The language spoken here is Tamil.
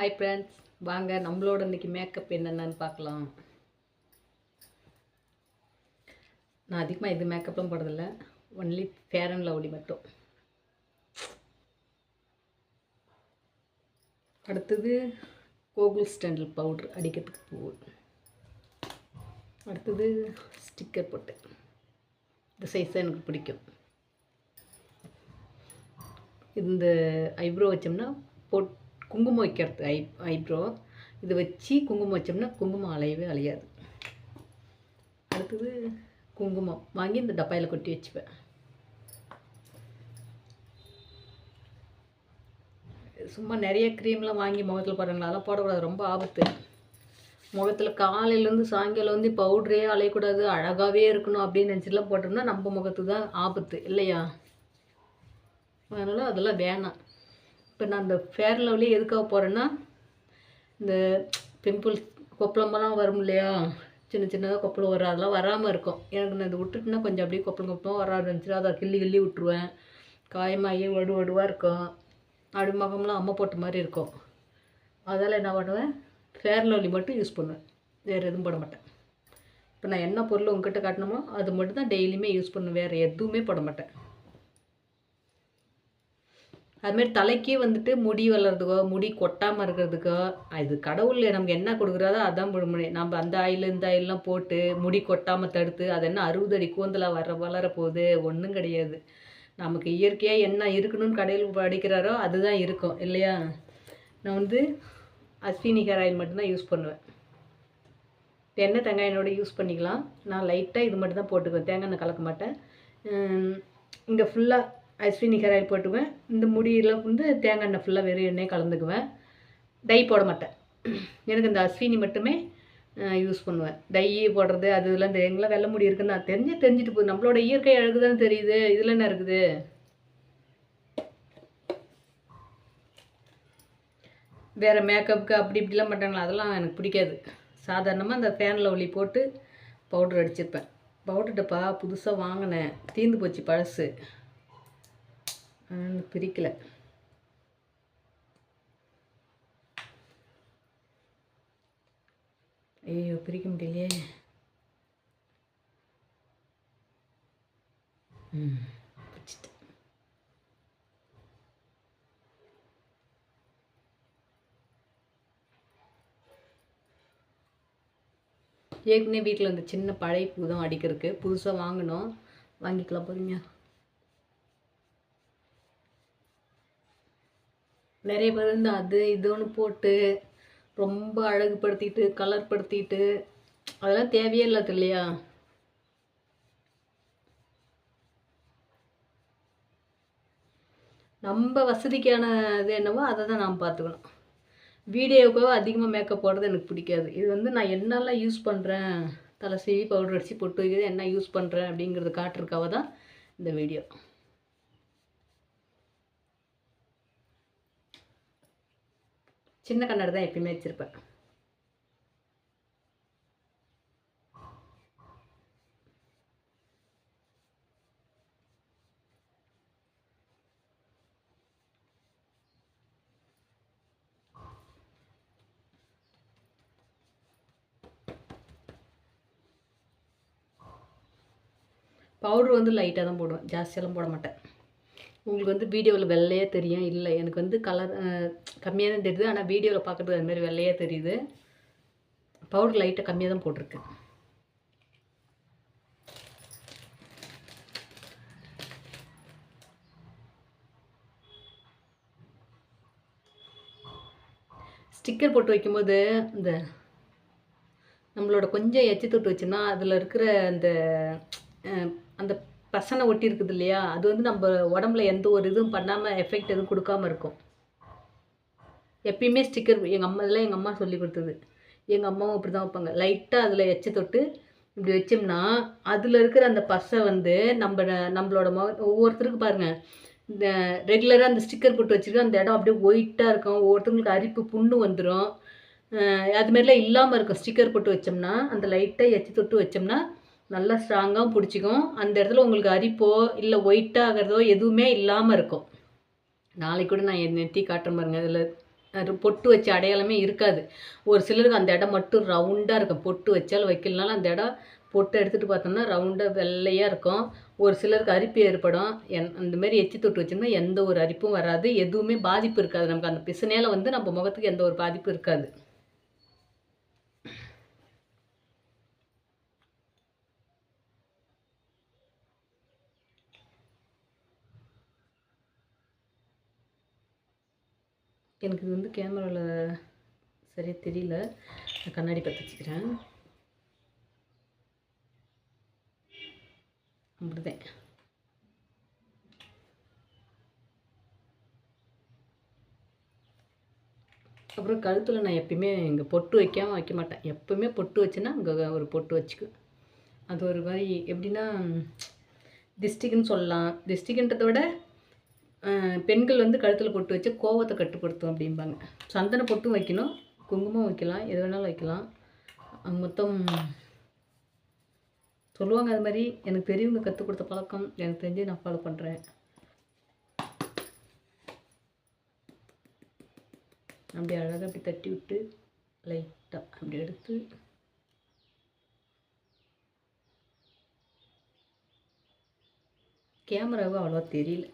ஹாய் ஃப்ரெண்ட்ஸ், வாங்க நம்மளோட இன்றைக்கி மேக்கப் என்னென்னு பார்க்கலாம். நான் அதிகமாக இது மேக்கப்லாம் போடுறதில்ல, ஒன்லி ஃபேர் அண்ட் லவ்லி மட்டும். அடுத்தது கோகுல் ஸ்டாண்டில் பவுட்ரு அடிக்கிறதுக்கு பூ. அடுத்தது ஸ்டிக்கர் போட்டு, இந்த சைஸ் தான் எனக்கு பிடிக்கும். இந்த ஐப்ரோ வச்சோம்னா குங்குமம் வைக்கிறது ஐப்ரோ இது வச்சு குங்குமம் வச்சோம்னா குங்குமம் அலையவே அலையாது. அடுத்தது குங்குமம் வாங்கி இந்த டப்பாயில் கொட்டி வச்சுப்பேன். சும்மா நிறைய க்ரீம்லாம் வாங்கி முகத்தில் போடுறாங்களா, அதெல்லாம் போடக்கூடாது, ரொம்ப ஆபத்து. முகத்தில் காலையிலேருந்து சாயங்காலம் வந்து பவுட்ரே அலையக்கூடாது, அழகாகவே இருக்கணும் அப்படின்னு நினச்சிட்டுலாம் போட்டோம்னா நம்ம முகத்துக்கு தான் ஆபத்து இல்லையா? அதனால் அதெல்லாம் வேணாம். இப்போ நான் இந்த ஃபேர் லவ்லியே எதுக்காக போகிறேன்னா, இந்த பிம்பிள்ஸ் கொப்பளமெல்லாம் வரும் இல்லையா, சின்ன சின்னதாக கொப்பளம் வரும், அதெல்லாம் வராமல் இருக்கும். எனக்கு நான் இதை விட்டுட்டுனா கொஞ்சம் அப்படியே கொப்பளம் வர ஆரம்பிச்சிடும். அதை கிள்ளி விட்டுருவேன். காயமாகி வடுவாக இருக்கும், அப்படி முகம்லாம் அம்மை போட்ட மாதிரி இருக்கும். அதால் என்ன பண்ணுவேன், ஃபேர் லவ்லி மட்டும் யூஸ் பண்ணுவேன், வேறு எதுவும் போட மாட்டேன். இப்போ நான் என்ன பொருள் உங்ககிட்ட காட்டணுமோ அது மட்டும் தான் டெய்லியுமே யூஸ் பண்ணுவேன், வேறு எதுவுமே போட மாட்டேன். அதுமாரி தலைக்கே வந்துட்டு முடி வளர்றதுக்கோ முடி கொட்டாமல் இருக்கிறதுக்கோ இது கடவுள் நமக்கு என்ன கொடுக்குறாதோ அதான் முடியும். நம்ம அந்த ஆயில் இந்த ஆயிலெலாம் போட்டு முடி கொட்டாமல் தடுத்து அது என்ன 60 அடி கூந்தலாக வளர போகுது, ஒன்றும் கிடையாது. நமக்கு இயற்கையாக என்ன இருக்கணும்னு கடவுள் படிக்கிறாரோ அதுதான் இருக்கும் இல்லையா? நான் வந்து அஸ்வினி ஹேர் ஆயில் மட்டும்தான் யூஸ் பண்ணுவேன். எண்ணெய் தேங்காய் எண்ணெயோட யூஸ் பண்ணிக்கலாம். நான் லைட்டாக இது மட்டும் தான் போட்டுக்குவேன், தேங்காய் எண்ணெய் கலக்க மாட்டேன். இங்கே ஃபுல்லாக அஸ்வினி ஹேர் ஆயில் போட்டுக்குவேன். இந்த முடியில் வந்து தேங்காய் எண்ணெய் ஃபுல்லாக வெறும் எண்ணெய் கலந்துக்குவேன். டை போட மாட்டேன். எனக்கு இந்த அஸ்வினி மட்டுமே யூஸ் பண்ணுவேன். டை போடுறது அது இதெல்லாம் எங்கெல்லாம் வெள்ளை முடி இருக்குன்னு நான் தெரிஞ்சுட்டு போகுது. நம்மளோட இயற்கை அழகு தானே தெரியுது, இதில் என்ன இருக்குது? வேறு மேக்கப்புக்கு அப்படி இப்படிலாம் பண்ணுறாங்களா, அதெல்லாம் எனக்கு பிடிக்காது. சாதாரணமாக இந்த ஃபேன் லவ்லி போட்டு பவுட்ரு அடிச்சிருப்பேன். பவுட்ரு டப்பா புதுசாக வாங்கினேன், தீர்ந்து போச்சு பழசு, பிரிக்கலை. ஐயோ பிரிக்க முடியலையே. பிடிச்சிட்டேன். ஏற்கனவே வீட்டில் அந்த சின்ன பழைய பூ தான் அடிக்கிறதுக்கு புதுசாக வாங்கினோம், வாங்கிக்கலாம் போறீங்க. நிறைய பேர் வந்து அது இதுன்னு போட்டு ரொம்ப அழகுபடுத்திட்டு கலர்படுத்திட்டு அதெல்லாம் தேவையே இல்லாது இல்லையா? நம்ம வசதிக்கான இது என்னவோ அதை தான் நாம் பார்த்துக்கணும். வீடியோவுக்காக அதிகமாக மேக்கப் போடுறது எனக்கு பிடிக்காது. இது வந்து நான் என்னெல்லாம் யூஸ் பண்ணுறேன், தலை சீவி பவுடர் அடித்து பொட்டு வைக்கிறது என்ன யூஸ் பண்ணுறேன் அப்படிங்கிறது காட்டுறதுக்காக தான் இந்த வீடியோ. சின்ன கண்ணாடி தான் எப்பயுமே வச்சுருப்பேன். பவுட்ரு வந்து லைட்டாக தான் போடுவேன், ஜாஸ்தியெல்லாம் போட மாட்டேன். உங்களுக்கு வந்து வீடியோவில் வெள்ளையாக தெரியும், இல்லை எனக்கு வந்து கலர் கம்மியாக தான் தெரியுது, ஆனால் வீடியோவில் பார்க்குறதுக்கு அதுமாதிரி வெள்ளையாக தெரியுது. பவுடர் லைட்டாக கம்மியாக தான் போட்டிருக்கேன். ஸ்டிக்கர் போட்டு வைக்கும்போது இந்த நம்மளோட கொஞ்சம் எச்சி தொட்டு வச்சோன்னா அதில் இருக்கிற அந்த அந்த பசனை ஒட்டி இருக்குது இல்லையா, அது வந்து நம்ம உடம்புல எந்த ஒரு இதுவும் பண்ணாமல் எஃபெக்ட் எதுவும் கொடுக்காமல் இருக்கும். எப்பயுமே ஸ்டிக்கர் எங்கள் அம்மா சொல்லி கொடுத்தது. எங்கள் அம்மாவும் இப்படி தான் வைப்பாங்க. லைட்டாக அதில் எச்சை தொட்டு இப்படி வச்சோம்னா அதில் இருக்கிற அந்த பசை வந்து நம்மளோட ஒவ்வொருத்தருக்கு பாருங்கள், இந்த ரெகுலராக அந்த ஸ்டிக்கர் போட்டு வச்சுருக்க அந்த இடம் அப்படியே ஒயிட்டாக இருக்கும், ஒவ்வொருத்தவங்களுக்கு அரிப்பு புண்ணு வந்துடும், அதுமாரிலாம் இல்லாமல் இருக்கும். ஸ்டிக்கர் போட்டு வச்சோம்னா அந்த லைட்டாக எச்சி தொட்டு வச்சோம்னா நல்லா ஸ்ட்ராங்காகவும் பிடிச்சிக்கும். அந்த இடத்துல உங்களுக்கு அரிப்போ இல்லை ஒயிட்டாக ஆகிறதோ எதுவுமே இல்லாமல் இருக்கும். நாளைக்கு கூட நான் என் நெத்தி காட்டுற பாருங்க, அதில் அது பொட்டு வச்ச அடையாளமே இருக்காது. ஒரு சிலருக்கு அந்த இடம் மட்டும் ரவுண்டா இருக்கும். பொட்டு வச்சாலும் வைக்கலனாலும் அந்த இடம் பொட்டு எடுத்துட்டு பார்த்தோம்னா ரவுண்டா வெள்ளையா இருக்கும். ஒரு சிலருக்கு அரிப்பு ஏற்படும். அந்த மாரி எச்சி தொட்டு வச்சோம்னா எந்த ஒரு அரிப்பும் வராது. எதுவுமே பாதிப்பு இருக்காது. நமக்கு அந்த பிசுனேல வந்து நம்ம முகத்துக்கு எந்த ஒரு பாதிப்பும் இருக்காது. எனக்கு இது வந்து கேமரால சரியா தெரியல. நான் கண்ணாடி பார்த்து வச்சுக்கிறேன். அப்படிதான். அப்புறம் கழுத்துல நான் எப்பயுமே இங்க பொட்டு வைக்காம வைக்க மாட்டேன். எப்பவுமே பொட்டு வச்சேன்னா, அங்க ஒரு பொட்டு வச்சுக்குவேன். அது ஒரு மாரி எப்படின்னா, திஸ்டிக்குன்னு சொல்லலாம். திஸ்டிக்குன்றத விட பெண்கள் வந்து கழுத்துல பொட்டு வச்சா கோவத்த கட்டுப்படுத்தும் அப்படிம்பாங்க. சந்தன பொட்டும் வைக்கணும், குங்குமம் வைக்கலாம், எது வேணாலும் வைக்கலாம். மொத்தம் சொல்லுவாங்க அது மாரி. எனக்கு பெரியவங்க கத்துக் குடுத்த பழக்கம். எனக்கு தெரிஞ்சு நான் ஃபாலோ பண்றேன். அப்படியே அழகா அப்படி தட்டி விட்டு, லைட்டா அப்படி எடுத்து கேமராவும் அவ்வளவா தெரியல.